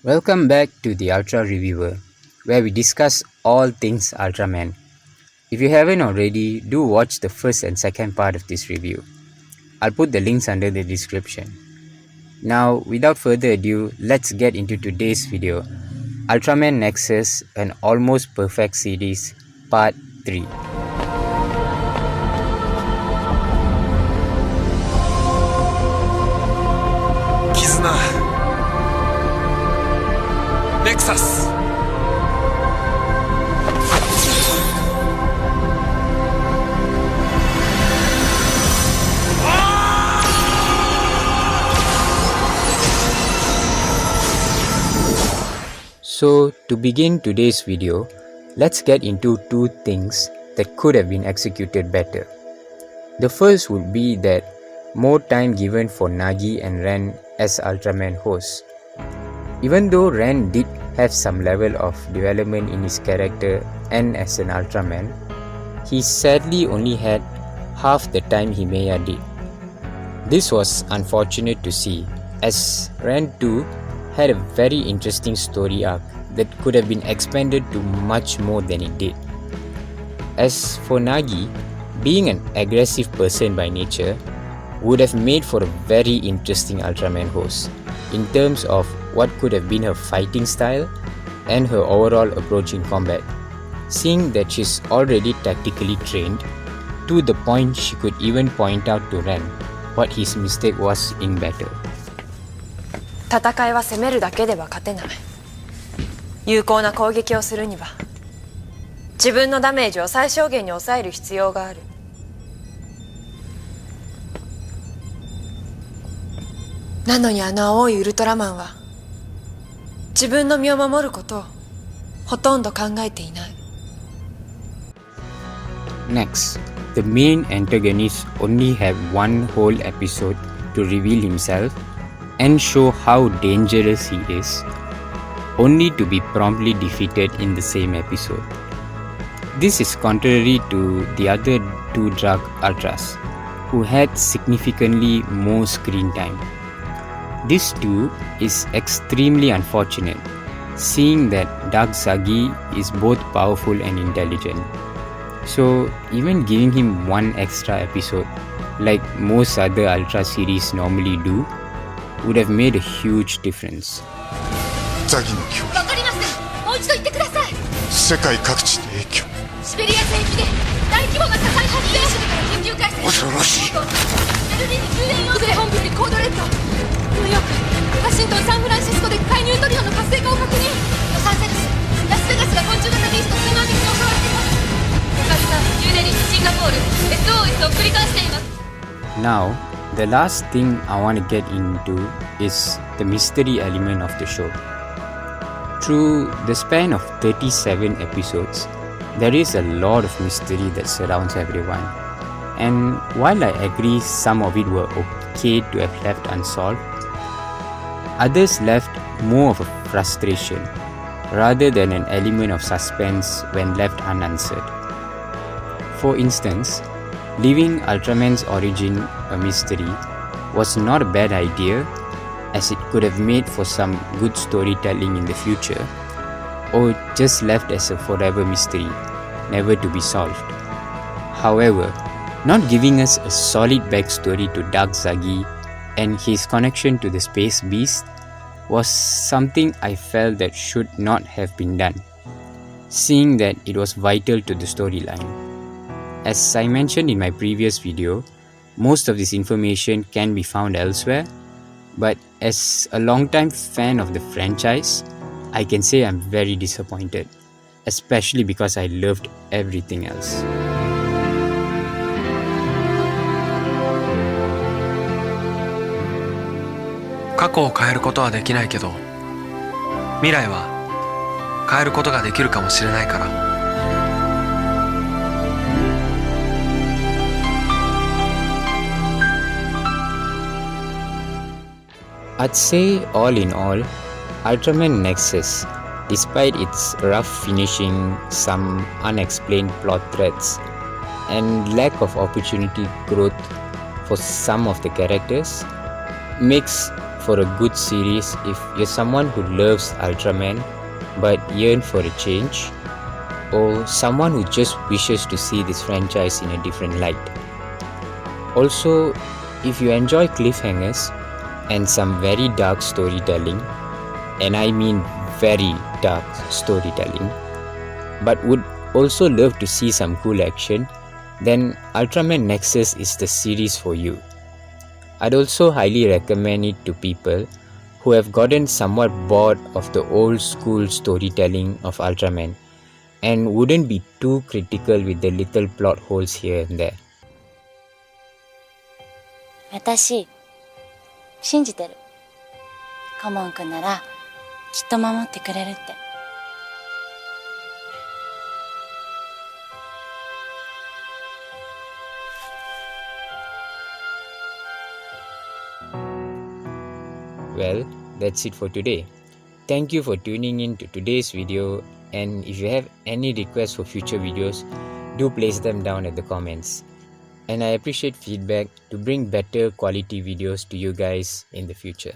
Welcome back to the Ultra Reviewer, where we discuss all things Ultraman. If you haven't already, do watch the first and second part of this review. I'll put the links under the description. Now, without further ado, let's get into today's video, Ultraman Nexus, an almost perfect series, Part 3. Nexus. So, to begin today's video, let's get into two things that could have been executed better. The first would be that more time given for Nagi and Ren as Ultraman hosts. Even though Ren did have some level of development in his character and as an Ultraman, he sadly only had half the time Himeya did. This was unfortunate to see, as Ren too had a very interesting story arc that could have been expanded to much more than it did. As for Nagi, being an aggressive person by nature would have made for a very interesting Ultraman host in terms of what could have been her fighting style and her overall approach in combat, seeing that she's already tactically trained to the point she could even point out to Ren what his mistake was in battle. 戦いは攻めるだけでは勝てない。有効な攻撃をするには自分のダメージを最小限に抑える必要がある。なのにあの青いウルトラマンは自分の身を守ることをほとんど考えていない。 Next, the main antagonist only had one whole episode to reveal himself and show how dangerous he is, only to be promptly defeated in the same episode. This is contrary to the other two Dark Ultras, who had significantly more screen time. This too is extremely unfortunate, seeing that Dark Zagi is both powerful and intelligent. So even giving him one extra episode, like most other Ultra series normally do, would have made a huge difference. ザギの脅威。わかりました。もう一度言ってください。世界各地で影響。シベリア全域で大規模な火災発生。緊急開催。恐ろしい。ベルリンに救援用グレ本部よりコードレッド。ニューヨーク、ワシントン、サンフランシスコで海ニュートリノの活性化を確認。ロサンゼルス、ラスベガスが昆虫型ビースト数万匹に襲われています。ジャカルタ、ニューデリー、シンガポール、SOS を繰り返しています。Now, the last thing I want to get into is the mystery element of the show. Through the span of 37 episodes, there is a lot of mystery that surrounds everyone. And while I agree some of it were okay to have left unsolved, others left more of a frustration rather than an element of suspense when left unanswered. For instance, leaving Ultraman's origin a mystery was not a bad idea, as it could have made for some good storytelling in the future, or just left as a forever mystery, never to be solved. However, not giving us a solid backstory to Dark Zagi and his connection to the space beast was something I felt that should not have been done, seeing that it was vital to the storyline. As I mentioned in my previous video, most of this information can be found elsewhere, but as a long-time fan of the franchise, I can say I'm very disappointed, especially because I loved everything else. 過去を変えることはできないけど、未来は変えることができるかもしれないから。I'd say all in all, Ultraman Nexus, despite its rough finishing, some unexplained plot threads, and lack of opportunity growth for some of the characters, makes for a good series if you're someone who loves Ultraman but yearn for a change, or someone who just wishes to see this franchise in a different light. Also, if you enjoy cliffhangers and some very dark storytelling, and I mean very dark storytelling, but would also love to see some cool action, then Ultraman Nexus is the series for you. I'd also highly recommend it to people who have gotten somewhat bored of the old school storytelling of Ultraman and wouldn't be too critical with the little plot holes here and there. 私信じてる。カモン君ならきっと守ってくれるって。Well, that's it for today. Thank you for tuning in to today's video, and if you have any requests for future videos, do place them down at the comments. And I appreciate feedback to bring better quality videos to you guys in the future.